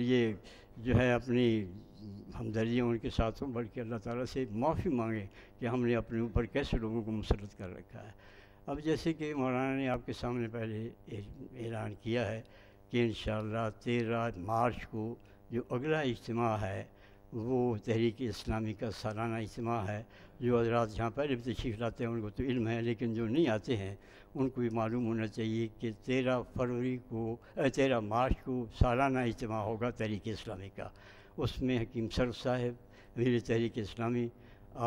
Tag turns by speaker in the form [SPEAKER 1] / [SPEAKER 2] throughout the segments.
[SPEAKER 1] یہ جو ہے اپنی ہمدردیاں ان کے ساتھ ہوں، بلکہ اللہ تعالیٰ سے معافی مانگیں کہ ہم نے اپنے اوپر کیسے لوگوں کو مسلط کر رکھا ہے۔ اب جیسے کہ مولانا نے آپ کے سامنے پہلے اعلان کیا ہے کہ انشاءاللہ 13 مارچ کو جو اگلا اجتماع ہے وہ تحریک اسلامی کا سالانہ اجتماع ہے۔ جو حضرات جہاں پہلے بھی تشریف لاتے ہیں ان کو تو علم ہے، لیکن جو نہیں آتے ہیں ان کو بھی معلوم ہونا چاہیے کہ 13 مارچ کو سالانہ اجتماع ہوگا تحریک اسلامی کا۔ اس میں حکیم سرف صاحب امیر تحریک اسلامی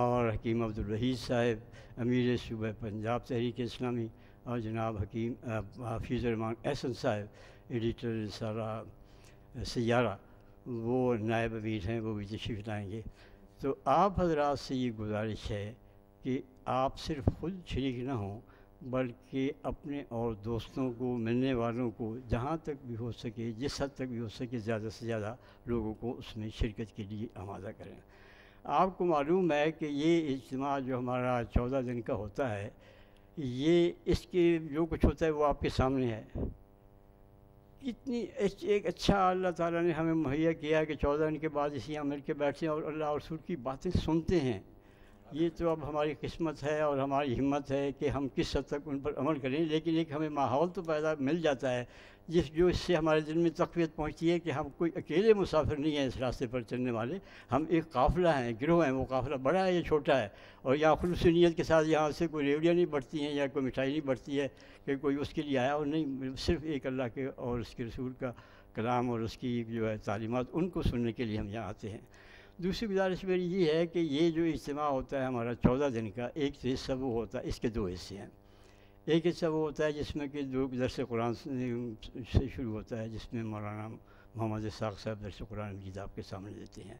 [SPEAKER 1] اور حکیم عبدالوحید صاحب امیر صوبہ پنجاب تحریک اسلامی اور جناب حکیم حفیظ الرحمان احسن صاحب ایڈیٹر رسالہ سیارہ وہ نائب امیر ہیں، وہ بھی تشریف لائیں گے۔ تو آپ حضرات سے یہ گزارش ہے کہ آپ صرف خود شریک نہ ہوں بلکہ اپنے اور دوستوں کو، ملنے والوں کو جہاں تک بھی ہو سکے، جس حد تک بھی ہو سکے زیادہ سے زیادہ لوگوں کو اس میں شرکت کے لیے آمادہ کریں۔ آپ کو معلوم ہے کہ یہ اجتماع جو ہمارا 14 دن کا ہوتا ہے، یہ اس کے جو کچھ ہوتا ہے وہ آپ کے سامنے ہے۔ کتنی ایک اچھا اللہ تعالیٰ نے ہمیں مہیا کیا کہ 14 دن کے بعد اسی یہاں مل کے بیٹھتے ہیں اور اللہ اور رسول کی باتیں سنتے ہیں۔ یہ تو اب ہماری قسمت ہے اور ہماری ہمت ہے کہ ہم کس حد تک ان پر عمل کریں، لیکن ایک ہمیں ماحول تو پیدا مل جاتا ہے جو اس سے ہمارے دل میں تقویت پہنچتی ہے کہ ہم کوئی اکیلے مسافر نہیں ہیں اس راستے پر چلنے والے، ہم ایک قافلہ ہیں، گروہ ہیں۔ وہ قافلہ بڑا ہے یا چھوٹا ہے، اور یہاں خلوص نیت کے ساتھ یہاں سے کوئی ریوڑیاں نہیں بڑھتی ہیں یا کوئی مٹھائی نہیں بڑھتی ہے کہ کوئی اس کے لیے آیا اور نہیں، صرف ایک اللہ کے اور اس کے رسول کا کلام اور اس کی جو ہے تعلیمات ان کو سننے کے لیے ہم یہاں آتے ہیں۔ دوسری گزارش میری یہ ہے کہ یہ جو اجتماع ہوتا ہے ہمارا 14 دن کا، ایک حصہ وہ ہوتا ہے، اس کے 2 حصے ہیں۔ ایک حصہ وہ ہوتا ہے جس میں کہ درس قرآن سے شروع ہوتا ہے، جس میں مولانا محمد اسحاق صاحب درس قرآن مجید آپ کے سامنے دیتے ہیں۔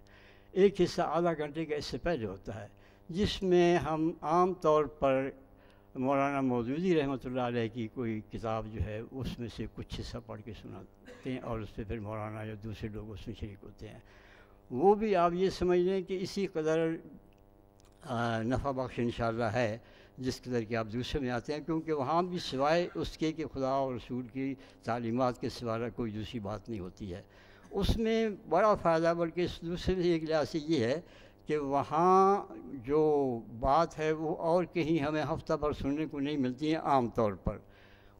[SPEAKER 1] ایک حصہ آدھا گھنٹے کا اس سے پہلے ہوتا ہے، جس میں ہم عام طور پر مولانا مودودی رحمۃ اللہ علیہ کی کوئی کتاب جو ہے اس میں سے کچھ حصہ پڑھ کے سناتے ہیں، اور اس پہ پھر مولانا یا دوسرے لوگ اس میں شریک ہوتے ہیں۔ وہ بھی آپ یہ سمجھ لیں کہ اسی قدر نفع بخش انشاءاللہ ہے جس قدر کہ آپ دوسرے میں آتے ہیں، کیونکہ وہاں بھی سوائے اس کے کہ خدا اور رسول کی تعلیمات کے سوائے کوئی دوسری بات نہیں ہوتی ہے۔ اس میں بڑا فائدہ بلکہ اس دوسرے ایک لحاظ سے یہ ہے کہ وہاں جو بات ہے وہ اور کہیں ہمیں ہفتہ بھر سننے کو نہیں ملتی ہے عام طور پر۔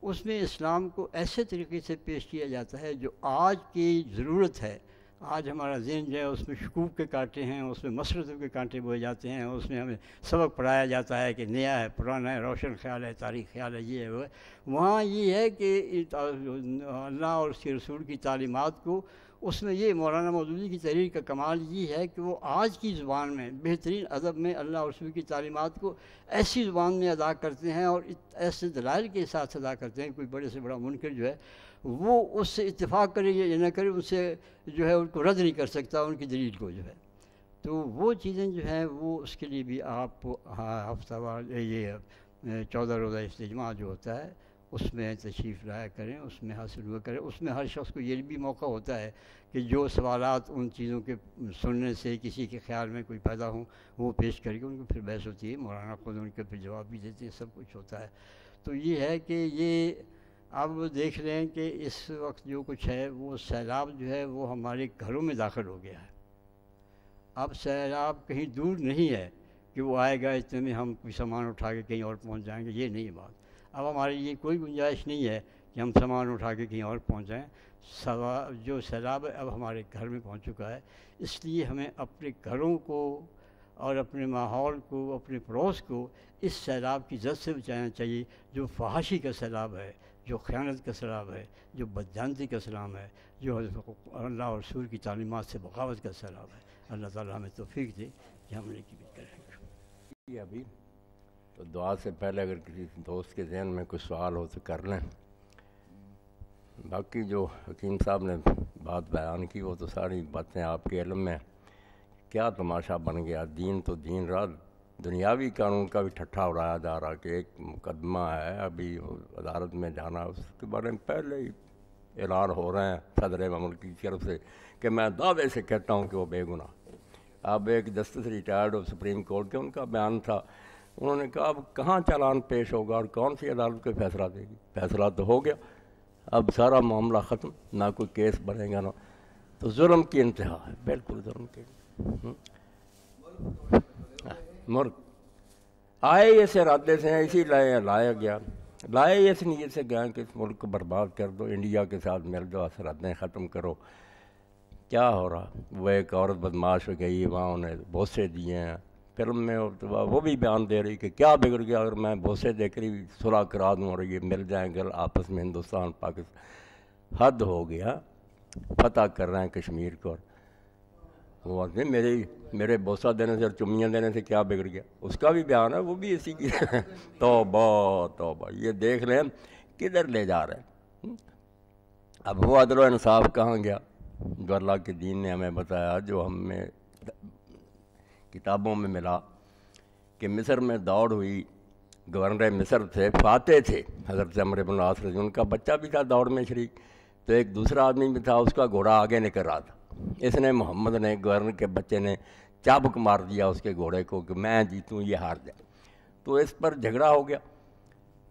[SPEAKER 1] اس میں اسلام کو ایسے طریقے سے پیش کیا جاتا ہے جو آج کی ضرورت ہے۔ آج ہمارا ذہن جو ہے اس میں شکوک کے کانٹے ہیں، اس میں مسرتوں کے کانٹے بوئے جاتے ہیں، اس میں ہمیں سبق پڑھایا جاتا ہے کہ نیا ہے، پرانا ہے، روشن خیال ہے، تاریخ خیال ہے، یہ ہے وہ ہے۔ وہاں یہ ہے کہ اللہ اور اس کے رسول کی تعلیمات کو، اس میں یہ مولانا مودودی کی تحریر کا کمال یہ ہے کہ وہ آج کی زبان میں بہترین ادب میں اللہ اور رسول کی تعلیمات کو ایسی زبان میں ادا کرتے ہیں اور ایسے دلائل کے ساتھ ادا کرتے ہیں۔ کوئی بڑے سے بڑا منکر جو ہے وہ اس سے اتفاق کرے یا نہ کرے، ان سے جو ہے ان کو رد نہیں کر سکتا ان کی دلیل کو جو ہے۔ تو وہ چیزیں جو ہیں وہ اس کے لیے بھی آپ ہفتہ وار یہ 14 روزہ اجتماع جو ہوتا ہے اس میں تشریف لایا کریں، اس میں حاصل ہوا کریں۔ اس میں ہر شخص کو یہ بھی موقع ہوتا ہے کہ جو سوالات ان چیزوں کے سننے سے کسی کے خیال میں کوئی پیدا ہوں وہ پیش کر کے ان کو پھر بحث ہوتی ہے، مولانا خود ان کے پھر جواب بھی دیتے ہیں، سب کچھ ہوتا ہے۔ تو یہ ہے کہ یہ اب دیکھ رہے ہیں کہ اس وقت جو کچھ ہے وہ سیلاب جو ہے وہ ہمارے گھروں میں داخل ہو گیا ہے۔ اب سیلاب کہیں دور نہیں ہے کہ وہ آئے گا اتنے میں ہم کوئی سامان اٹھا کے کہیں اور پہنچ جائیں گے، یہ نہیں بات۔ اب ہماری یہ کوئی گنجائش نہیں ہے کہ ہم سامان اٹھا کے کہیں اور پہنچ جائیں۔ جو سیلاب ہے اب ہمارے گھر میں پہنچ چکا ہے، اس لیے ہمیں اپنے گھروں کو اور اپنے ماحول کو، اپنے پڑوس کو اس سیلاب کی زد سے بچانا چاہیے، جو فحاشی کا سیلاب ہے، جو خیانت کا سیلاب ہے، جو بدجانتی کا سیلاب ہے، جو اللہ اور رسول کی تعلیمات سے بغاوت کا سیلاب ہے۔ اللہ تعالیٰ ہمیں توفیق دے کہ ہم نیکی بھی کریں۔
[SPEAKER 2] ابھی تو دعا سے پہلے اگر کسی دوست کے ذہن میں کوئی سوال ہو تو کر لیں۔ باقی جو حکیم صاحب نے بات بیان کی وہ تو ساری باتیں آپ کے علم میں، کیا تماشا بن گیا۔ دین تو دین رہا، دنیاوی قانون کا بھی ٹھٹھا اڑایا جا رہا کہ ایک مقدمہ ہے ابھی عدالت میں جانا، اس کے بارے میں پہلے ہی اعلان ہو رہے ہیں صدر مملکت کی طرف سے کہ میں دعوے سے کہتا ہوں کہ وہ بے گناہ۔ اب ایک justice retired of supreme court کے ان کا بیان تھا، انہوں نے کہا اب کہاں چالان پیش ہوگا اور کون سی عدالت کو فیصلہ دے گی، فیصلہ تو ہو گیا، اب سارا معاملہ ختم، نہ کوئی کیس بنے گا نہ۔ تو ظلم کی انتہا ہے، بالکل ظلم کی ملک آئے اس ارادے سے، اسی لایا گیا، لائے اس نیت سے گیا کہ اس ملک کو برباد کر دو، انڈیا کے ساتھ مل دو، سرحدیں ختم کرو۔ کیا ہو رہا؟ وہ ایک عورت بدماش ہو گئی، وہاں انہیں بوسے دیے ہیں، فلم میں وہ بھی بیان دے رہی کہ کیا بگڑ گیا اگر میں بوسے دے کر ہی صلح کرا دوں اور یہ مل جائیں گے آپس میں ہندوستان پاکستان۔ حد ہو گیا، فتح کر رہے ہیں کشمیر کو، اور وہ آدمی میرے بوسہ دینے سے اور چمیاں دینے سے کیا بگڑ گیا، اس کا بھی بیان ہے، وہ بھی اسی کی توبہ توبہ۔ یہ دیکھ رہے ہیں کدھر لے جا رہے ہیں۔ اب وہ عدل و انصاف کہاں گیا جو اللہ کے دین نے ہمیں بتایا، جو ہمیں کتابوں میں ملا کہ مصر میں دوڑ ہوئی، گورنر مصر تھے، فاتح تھے حضرت عمرو بن العاص رضی، ان کا بچہ بھی تھا دوڑ میں شریک، تو ایک دوسرا آدمی بھی تھا، اس کا گھوڑا آگے نکل رہا تھا، اس نے محمد نے گورنر کے بچے نے چابک مار دیا اس کے گھوڑے کو کہ میں جیتوں یہ ہار جائے، تو اس پر جھگڑا ہو گیا۔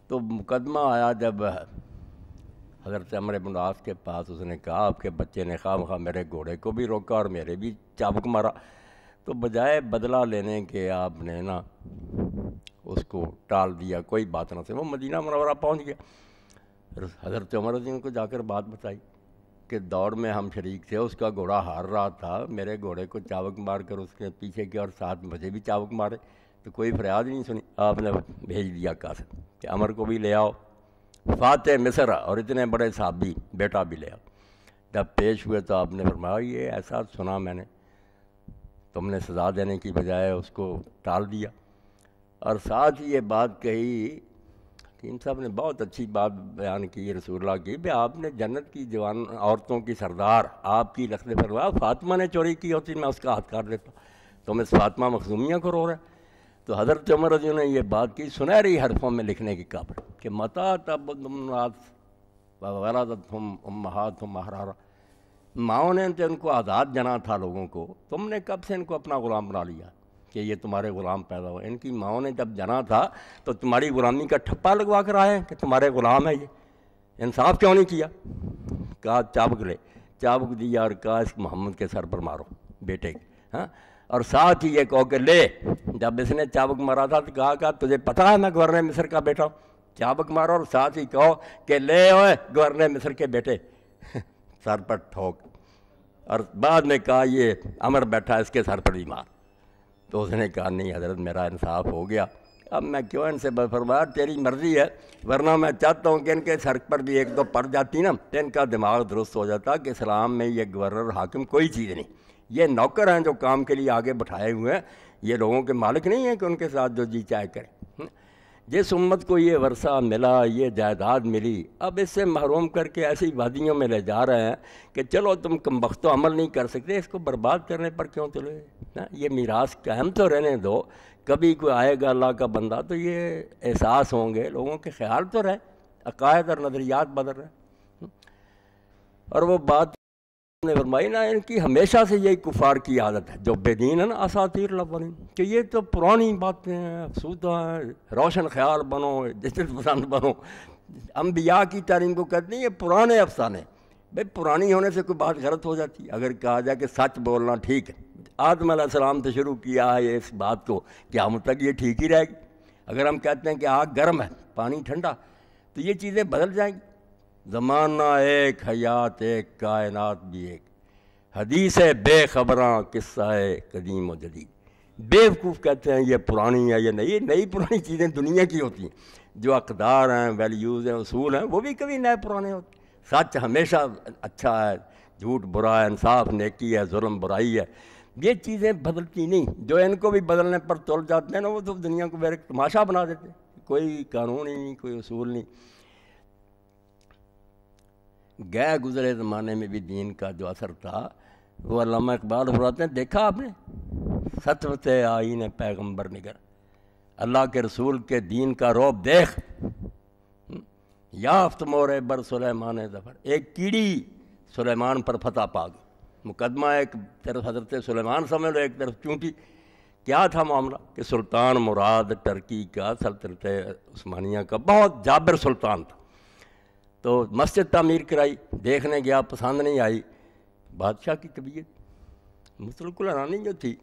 [SPEAKER 2] تو مقدمہ آیا جب حضرت عمرو بن العاص کے پاس، اس نے کہا آپ کے بچے نے خواہ مخواہ میرے گھوڑے کو بھی روکا اور میرے بھی چابک مارا، تو بجائے بدلہ لینے کے آپ نے نا اس کو ٹال دیا، کوئی بات نہ سے وہ مدینہ منورہ پہنچ گیا۔ حضرت عمر رضی کو جا کر بات بتائی کہ دوڑ میں ہم شریک تھے، اس کا گھوڑا ہار رہا تھا، میرے گھوڑے کو چابک مار کر اس کے پیچھے کیا اور ساتھ مجھے بھی چابک مارے، تو کوئی فریاد نہیں سنی۔ آپ نے بھیج دیا قاصد کہ عمر کو بھی لے آؤ، فاتح مصر اور اتنے بڑے صحابی بیٹا بھی لے آؤ۔ جب پیش ہوئے تو آپ نے فرمایا یہ ایسا سنا میں نے، تم نے سزا دینے کی بجائے اس کو ٹال دیا، اور ساتھ ہی یہ بات کہی، حکیم صاحب نے بہت اچھی بات بیان کی رسول اللہ کی، کہ آپ نے جنت کی جوان عورتوں کی سردار آپ کی لفظ فرمایا فاطمہ نے چوری کی ہوتی میں اس کا ہاتھ کاٹ دیتا، تم اس فاطمہ مخزومیہ کو رو رہے۔ تو حضرت عمر رضی نے یہ بات کی سنہری حرفوں میں لکھنے کی قابل کہ متا تعبدون وولدتہم امہاتہم احرارا، ماؤں نے ان کو آزاد جنا تھا لوگوں کو، تم نے کب سے ان کو اپنا غلام بنا لیا کہ یہ تمہارے غلام پیدا ہوئے؟ ان کی ماؤں نے جب جنا تھا تو تمہاری غلامی کا ٹھپا لگوا کر آئے ہیں کہ تمہارے غلام ہے یہ، انصاف کیوں نہیں کیا؟ کہا چابک لے، چابک دیا اور کہا اس محمد کے سر پر مارو بیٹے کے، ہاں، اور ساتھ ہی یہ کہو کہ لے، جب اس نے چابک مارا تھا تو کہا تجھے پتہ ہے میں گورنر مصر کا بیٹا ہوں، چابک مارو اور ساتھ ہی کہو کہ لے ہوئے گورنر مصر کے بیٹے، سر پر ٹھوک، اور بعد میں کہا یہ عمر بیٹھا اس کے سر پر ہی مار۔ تو اس نے کہا نہیں حضرت میرا انصاف ہو گیا، اب میں کیوں ان سے فرمایا تیری مرضی ہے، ورنہ میں چاہتا ہوں کہ ان کے سر پر بھی ایک دو پڑ جاتی نا تو ان کا دماغ درست ہو جاتا کہ اسلام میں یہ گورنر حاکم کوئی چیز نہیں، یہ نوکر ہیں جو کام کے لیے آگے بٹھائے ہوئے ہیں، یہ لوگوں کے مالک نہیں ہیں کہ ان کے ساتھ جو جی چاہے کریں۔ جس امت کو یہ ورثہ ملا، یہ جائیداد ملی، اب اس سے محروم کر کے ایسی وادیوں میں لے جا رہے ہیں کہ چلو تم کمبختو عمل نہیں کر سکتے، اس کو برباد کرنے پر کیوں تلے؟ یہ میراث قائم تو رہنے دو، کبھی کوئی آئے گا اللہ کا بندہ تو یہ احساس ہوں گے، لوگوں کے خیال تو رہے، عقائد اور نظریات بدل رہے۔ اور وہ بات نے فرمائی نا، ان کی ہمیشہ سے یہی کفار کی عادت ہے جو بے دین ہے نا، اساطیر الاولین، کہ یہ تو پرانی باتیں ہیں، افسودہ ہیں، روشن خیال بنو، جدت پسند بنو، انبیاء کی تعلیم کو کہتے ہیں یہ پرانے افسانے۔ بھائی پرانی ہونے سے کوئی بات غلط ہو جاتی، اگر کہا جائے کہ سچ بولنا ٹھیک ہے، آدم علیہ السلام سے شروع کیا ہے اس بات کو قیامت تک یہ ٹھیک ہی رہے گی۔ اگر ہم کہتے ہیں کہ آگ گرم ہے پانی ٹھنڈا تو یہ چیزیں بدل جائیں گی۔ زمانہ ایک، حیات ایک، کائنات بھی ایک، حدیث بے خبراں، قصہ قدیم و جدید۔ بیوقوف کہتے ہیں یہ پرانی ہے، یہ نئی پرانی چیزیں دنیا کی ہوتی ہیں، جو اقدار ہیں، ویلیوز ہیں، اصول ہیں، وہ بھی کبھی نئے پرانے ہوتے ہیں۔ سچ ہمیشہ اچھا ہے، جھوٹ برا ہے، انصاف نیکی ہے، ظلم برائی ہے، یہ چیزیں بدلتی نہیں۔ جو ان کو بھی بدلنے پر تل جاتے ہیں نا، وہ تو دنیا کو ایک تماشا بنا دیتے ہیں، کوئی قانون ہی نہیں، کوئی اصول نہیں۔ گئے گزرے زمانے میں بھی دین کا جو اثر تھا وہ علامہ اقبال فرماتے ہیں، دیکھا آپ نے سطوت آئین پیغمبر نگر، اللہ کے رسول کے دین کا روب دیکھ، یافت مورے بر سلیمان ظفر، ایک کیڑی سلیمان پر فتح پا گئی۔ مقدمہ ایک طرف حضرت سلیمان سمجھ لو، ایک طرف چونٹی۔ کیا تھا معاملہ کہ سلطان مراد ترکی کا، سلطنت عثمانیہ کا بہت جابر سلطان تھا، تو مسجد تعمیر کرائی، دیکھنے گیا، پسند نہیں آئی، بادشاہ کی طبیعت مطلق العنانی جو تھی،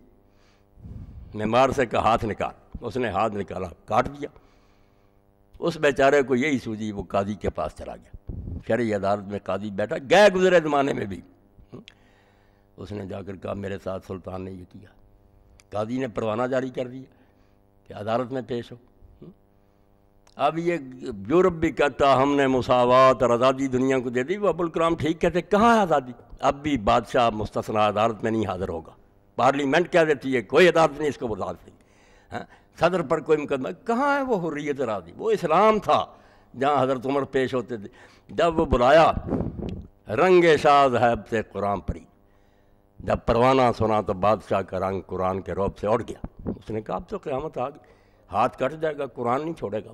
[SPEAKER 2] معمار سے کہا ہاتھ نکال، اس نے ہاتھ نکالا، کاٹ دیا۔ اس بیچارے کو یہی سوجی، وہ قاضی کے پاس چلا گیا، شرعی عدالت میں قاضی بیٹھا، گئے گزرے زمانے میں بھی اس نے جا کر کہا میرے ساتھ سلطان نے یہ کیا۔ قاضی نے پروانہ جاری کر دیا کہ عدالت میں پیش ہو۔ اب یہ یورپ بھی کہتا ہم نے مساوات اور آزادی دنیا کو دے دی، وہ ابوالکلام ٹھیک کہتے، کہاں ہے آزادی؟ اب بھی بادشاہ مستثنیٰ عدالت میں نہیں حاضر ہوگا، پارلیمنٹ کہہ دیتی ہے کوئی عدالت نہیں اس کو بتا سکتی، صدر پر کوئی مقدمہ، کہاں ہے وہ حریت راضی؟ وہ اسلام تھا جہاں حضرت عمر پیش ہوتے تھے۔ جب وہ بلایا رنگ شاز ہے سے قرآن پڑھی، جب پروانہ سنا تو بادشاہ کا رنگ قرآن کے رعب سے اڑ گیا۔ اس نے کہا اب تو قیامت آ گئی، ہاتھ کٹ جائے گا، قرآن نہیں چھوڑے گا۔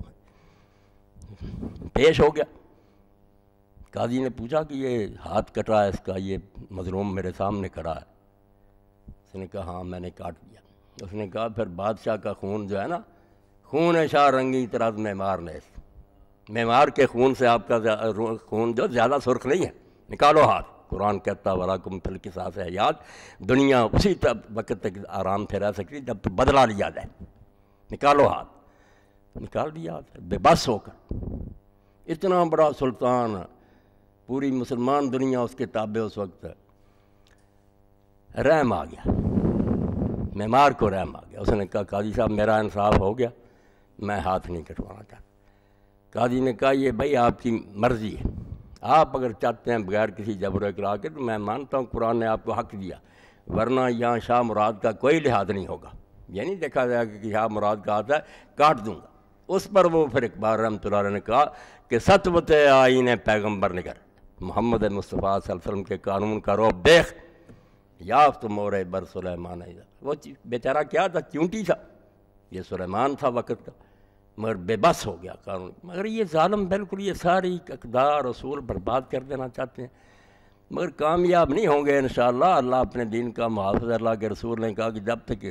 [SPEAKER 2] پیش ہو گیا، قاضی نے پوچھا کہ یہ ہاتھ کٹا ہے اس کا، یہ مظلوم میرے سامنے کھڑا ہے۔ اس نے کہا ہاں میں نے کاٹ دیا۔ اس نے کہا پھر بادشاہ کا خون جو ہے نا، خون شاہ رنگی طرح معمار نے، معمار کے خون سے آپ کا خون جو زیادہ سرخ نہیں ہے، نکالو ہاتھ۔ قرآن کہتا وَلَكُمْ فِي الْقِصَاصِ حَیَاتٌ، دنیا اسی وقت تک آرام سے رہ سکتی جب تو بدلہ لیا جائے، نکالو ہاتھ۔ نکال دیا ہاتھ، بے بس ہو کر۔ اتنا بڑا سلطان، پوری مسلمان دنیا اس کے تابع، اس وقت رحم آ گیا، معمار کو رحم آ گیا۔ اس نے کہا قاضی صاحب میرا انصاف ہو گیا، میں ہاتھ نہیں کٹوانا چاہتا۔ قاضی نے کہا یہ بھائی آپ کی مرضی ہے، آپ اگر چاہتے ہیں بغیر کسی جبر و اکراه کے تو میں مانتا ہوں قرآن نے آپ کو حق دیا، ورنہ یہاں شاہ مراد کا کوئی لحاظ نہیں ہوگا، یہ نہیں دیکھا جائے گا کہ شاہ مراد کا آتا ہے کاٹ دوں گا۔ اس پر وہ پھر اقبال رحمۃ اللہ علیہ نے کہا کہ ستوت آئین پیغمبر نگر، محمد مصطفیٰ صلی اللہ علیہ وسلم کے قانون کا روب دیکھ، یافت مورے بر سلیمان۔ وہ بیچارہ کیا تھا؟ چونٹی تھا، یہ سلیمان تھا وقت کا، مگر بے بس ہو گیا قانون۔ مگر یہ ظالم بالکل یہ ساری اقدار اصول برباد کر دینا چاہتے ہیں، مگر کامیاب نہیں ہوں گے انشاءاللہ۔ اللہ اپنے دین کا محافظ، اللہ کے رسول نے کہا کہ جب تک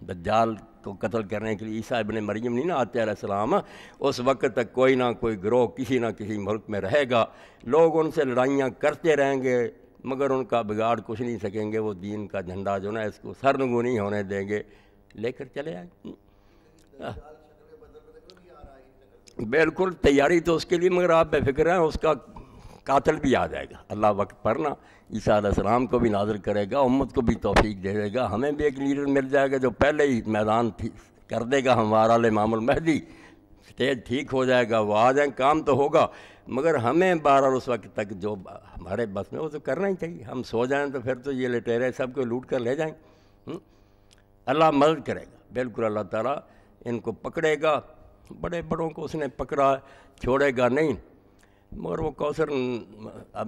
[SPEAKER 2] دجال کو قتل کرنے کے لیے عیسیٰ ابن مریم نہیں نہ آتے علیہ السلام، اس وقت تک کوئی نہ کوئی گروہ کسی نہ کسی ملک میں رہے گا، لوگ ان سے لڑائیاں کرتے رہیں گے مگر ان کا بگاڑ کچھ نہیں سکیں گے۔ وہ دین کا جھنڈا جو نا اس کو سرنگوں نہیں ہونے دیں گے، لے کر چلے آئیں۔ بالکل تیاری تو اس کے لیے، مگر آپ بے فکر ہیں اس کا قاتل بھی آ جائے گا، اللہ وقت پر نا عیسیٰ علیہ السلام کو بھی نازل کرے گا، امت کو بھی توفیق دے دے گا، ہمیں بھی ایک لیڈر مل جائے گا جو پہلے ہی میدان کر دے گا ہمارا امام المہدی، اسٹیج ٹھیک ہو جائے گا، وہ آ جائیں، کام تو ہوگا، مگر ہمیں بہرحال اس وقت تک جو ہمارے بس میں وہ تو کرنا ہی چاہیے۔ ہم سو جائیں تو پھر تو یہ لٹیرے سب کو لوٹ کر لے جائیں۔ اللہ مدد کرے گا، بالکل اللہ تعالیٰ ان کو پکڑے گا، بڑے بڑوں کو اس نے پکڑا، چھوڑے گا نہیں۔ مگر وہ کوثر، اب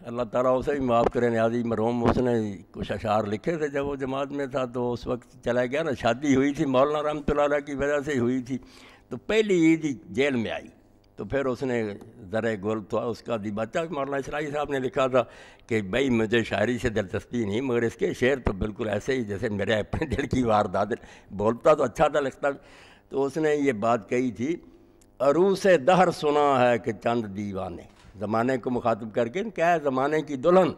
[SPEAKER 2] اللہ تعالیٰ اسے بھی معاف کرے، نیازی مرحوم، اس نے کچھ اشعار لکھے تھے جب وہ جماعت میں تھا، تو اس وقت چلا گیا نا، شادی ہوئی تھی مولانا رحمۃ اللہ علیہ کی وجہ سے ہوئی تھی، تو پہلی عید ہی جیل میں آئی، تو پھر اس نے زرِ گل تو اس کا دیباچہ مولانا اسرائیل صاحب نے لکھا تھا کہ بھائی مجھے شاعری سے دلچسپی نہیں، مگر اس کے شعر تو بالکل ایسے ہی جیسے میرے اپنے دل کی واردات، بولتا تو اچھا تھا، لکھتا بھی۔ تو اس نے یہ بات کہی تھی، عروس دہر سنا ہے کہ چند دیوانے، زمانے کو مخاطب کر کے کیا ہے، زمانے کی دلہن،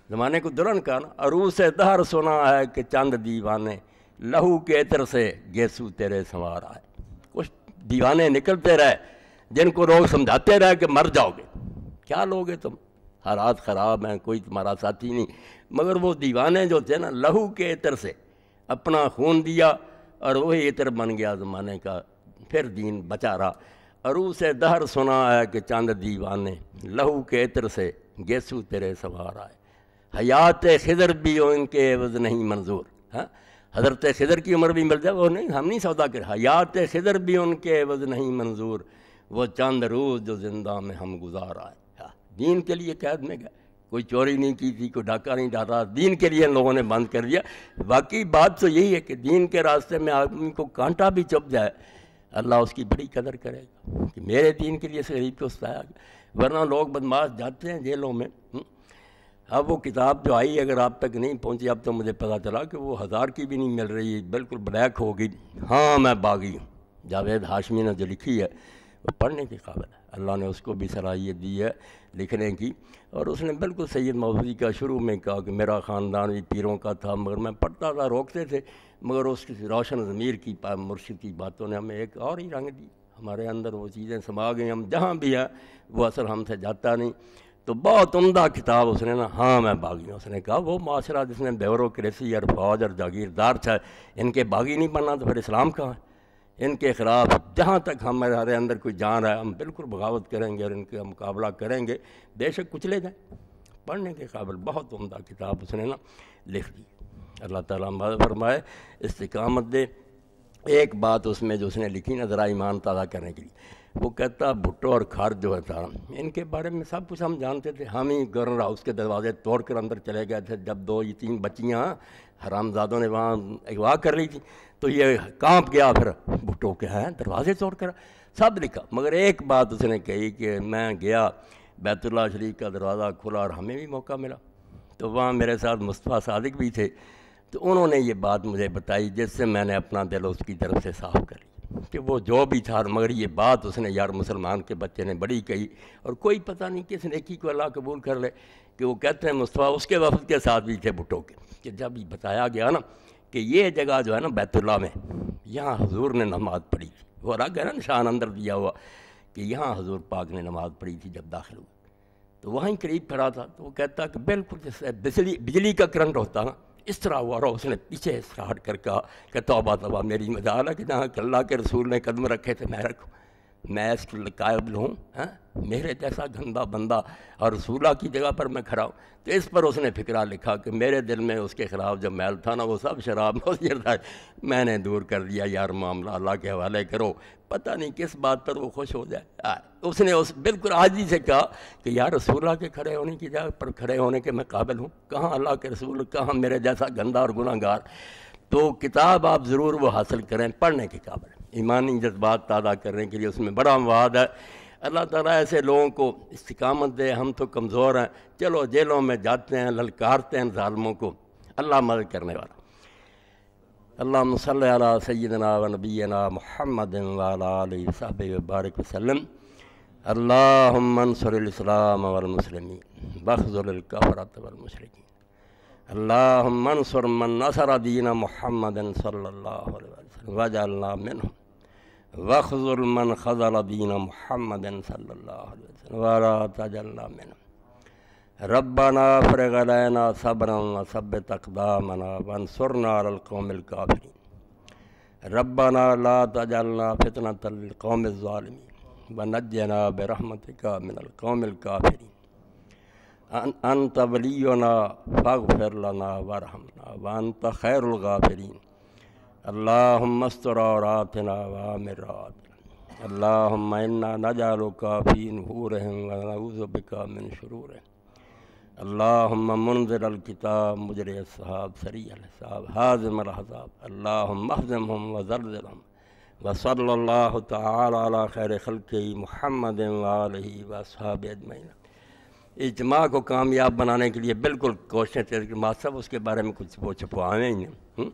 [SPEAKER 2] زمانے کو دلہن کا نا، عروس دہر سنا ہے کہ چند دیوانے، لہو کے عطر سے گیسو تیرے سنوار آئے۔ کچھ دیوانے نکلتے رہے جن کو لوگ سمجھاتے رہے کہ مر جاؤ گے، کیا لوگ ہیں تم، حالات خراب ہیں، کوئی تمہارا ساتھی نہیں، مگر وہ دیوانے جو تھے نا، لہو کے عطر سے اپنا خون دیا اور وہی عطر بن گیا زمانے کا، پھر دین بچا رہا۔ عروس دہر سنا ہے کہ چند دیوانے، لہو کے عطر سے گیسو تیرے سوار آئے، حیات خضر بھی ہو ان کے عوض نہیں منظور۔ ہاں، حضرت خضر کی عمر بھی مل جائے، وہ نہیں، ہم نہیں سودا کرے، حیات خضر بھی ان کے عوض نہیں منظور، وہ چند روز جو زندہ میں ہم گزار آئے۔ دین کے لیے قید میں گئے، کوئی چوری نہیں کی تھی، کوئی ڈاکہ نہیں ڈالا، دین کے لیے ان لوگوں نے بند کر دیا۔ باقی بات تو یہی ہے کہ دین کے راستے میں آدمی کو کانٹا بھی چپ جائے، اللہ اس کی بڑی قدر کرے گا کہ میرے دین کے لیے اس غریب کو ستایا گیا، ورنہ لوگ بدماش جاتے ہیں جیلوں میں۔ اب وہ کتاب جو آئی اگر آپ تک نہیں پہنچی، اب تو مجھے پتہ چلا کہ وہ 1000 کی بھی نہیں مل رہی، بالکل بلیک ہو گئی۔ ہاں میں باغی ہوں، جاوید ہاشمی نے جو لکھی ہے وہ پڑھنے کے قابل ہے۔ اللہ نے اس کو بھی صلاحیت دی ہے لکھنے کی، اور اس نے بالکل سید مودودی کا شروع میں کہا کہ میرا خاندان بھی پیروں کا تھا، مگر میں پڑھتا تھا، روکتے تھے، مگر اس کی روشن ضمیر کی مرشد کی باتوں نے ہمیں ایک اور ہی رنگ دی، ہمارے اندر وہ چیزیں سما گئیں، ہم جہاں بھی ہیں وہ اثر ہم سے جاتا نہیں۔ تو بہت عمدہ کتاب اس نے نا، ہاں میں باغی ہوں، اس نے کہا وہ معاشرہ جس میں بیوروکریسی اور فوج اور جاگیردار تھا، ان کے باغی نہیں بننا تو پھر اسلام کہاں ہے؟ ان کے خلاف جہاں تک ہمارے اندر کوئی جان ہے ہم بالکل بغاوت کریں گے اور ان کا مقابلہ کریں گے، بے شک کچلے جائیں۔ پڑھنے کے قابل بہت عمدہ کتاب اس نے نا لکھ دی، اللہ تعالیٰ مدد فرمائے، استقامت دے۔ ایک بات اس میں جو اس نے لکھی نا ذرا ایمان تازہ کرنے کے لیے، وہ کہتا بھٹو اور کھار جو تھا ان کے بارے میں سب کچھ ہم جانتے تھے، ہم ہی گورنر ہاؤس کے دروازے توڑ کر اندر چلے گئے تھے جب 2 یا 3 بچیاں حرام زادوں نے وہاں اغوا کر لی تھی، تو یہ کانپ گیا پھر بھٹو کے ہیں دروازے توڑ کر، سب لکھا۔ مگر ایک بات اس نے کہی کہ میں گیا بیت اللہ شریف کا دروازہ کھلا اور ہمیں بھی موقع ملا، تو وہاں میرے ساتھ مصطفیٰ صادق بھی تھے، تو انہوں نے یہ بات مجھے بتائی جس سے میں نے اپنا دل اس کی طرف سے صاف کر لی کہ وہ جو بھی تھا، مگر یہ بات اس نے یار مسلمان کے بچے نے بڑی کہی، اور کوئی پتہ نہیں کس نیکی کو اللہ قبول کر لے کہ وہ کہتے ہیں مصطفیٰ اس کے وفد کے ساتھ بھی تھے بھٹو کے، کہ جب یہ بتایا گیا نا کہ یہ جگہ جو ہے نا بیت اللہ میں یہاں حضور نے نماز پڑھی تھی، وہ الگ ہے نا نشان اندر دیا ہوا کہ یہاں حضور پاک نے نماز پڑھی تھی جب داخل ہوا، تو وہیں قریب کھڑا تھا، تو وہ کہتا کہ بالکل جیسے بجلی کا کرنٹ ہوتا نا اس طرح ہوا، اور اس نے پیچھے ہٹ کر کہا کہ توبہ توبہ میری مجال ہے کہ جہاں اللہ کے رسول نے قدم رکھے تھے میں رکھوں، میں اس کے قائل ہوں، میرے جیسا گندا بندہ اور رسولہ کی جگہ پر میں کھڑا ہوں۔ تو اس پر اس نے فکرہ لکھا کہ میرے دل میں اس کے خلاف جو میل تھا نا وہ سب شراب تھا، میں نے دور کر دیا، یار معاملہ اللہ کے حوالے کرو، پتہ نہیں کس بات پر وہ خوش ہو جائے۔ اس نے بالکل عاجزی سے کہا کہ یار رسول اللہ کے کھڑے ہونے کی جگہ پر کھڑے ہونے کے میں قابل ہوں، کہاں اللہ کے رسول، کہاں میرے جیسا گندا اور گناہ گار۔ تو کتاب آپ ضرور وہ حاصل کریں، پڑھنے کے قابل، ایمانی جذبات تازہ کرنے کے لیے اس میں بڑا مواد ہے۔ اللہ تعالیٰ ایسے لوگوں کو استقامت دے، ہم تو کمزور ہیں، چلو جیلوں میں جاتے ہیں، للکارتے ہیں ظالموں کو، اللہ مدد کرنے والا۔ اللہم صلی علی سیدنا و نبینا محمد وعلی آلہ وصحبہ وبارک وسلم۔ اللہم انصر الاسلام والمسلمین واخذل الکفرۃ والمشرکین۔ اللہم انصر من نصر دین محمد صلی اللہ علیہ وسلم واجعلنا منہم، واخذل من خذل دین محمد صلی اللہ علیہ وسلم ولا تجعلنا منہم۔ ربنا افرغ علینا صبرا وثبت اقدامنا وانصرنا علی القوم الکافرین۔ ربنا لا تجعلنا فتنة للقوم الظالمین ونجنا برحمتک من القوم الکافرین۔ انت ولینا فاغفر لنا وارحمنا وانت خیر الغافرین۔ اللہم استر عوراتنا وآمن روعاتنا۔ اللہم انا نجعلک فی نحورہم ونعوذ بک من شرورہم۔ اللہم منزل الکتاب مجری السحاب سریع الحساب حازم الاحزاب، اللہم اہزمہم وزلزلہم۔ وصلی اللہ تعالی علی خیر خلقہ محمد وآلہ واصحابہ اجمعین۔ اجتماع کو کامیاب بنانے کے لیے بالکل کوششیں تھے کہ ماسٹر اس کے بارے میں کچھ وہ چھپوائیں ہی نہیں۔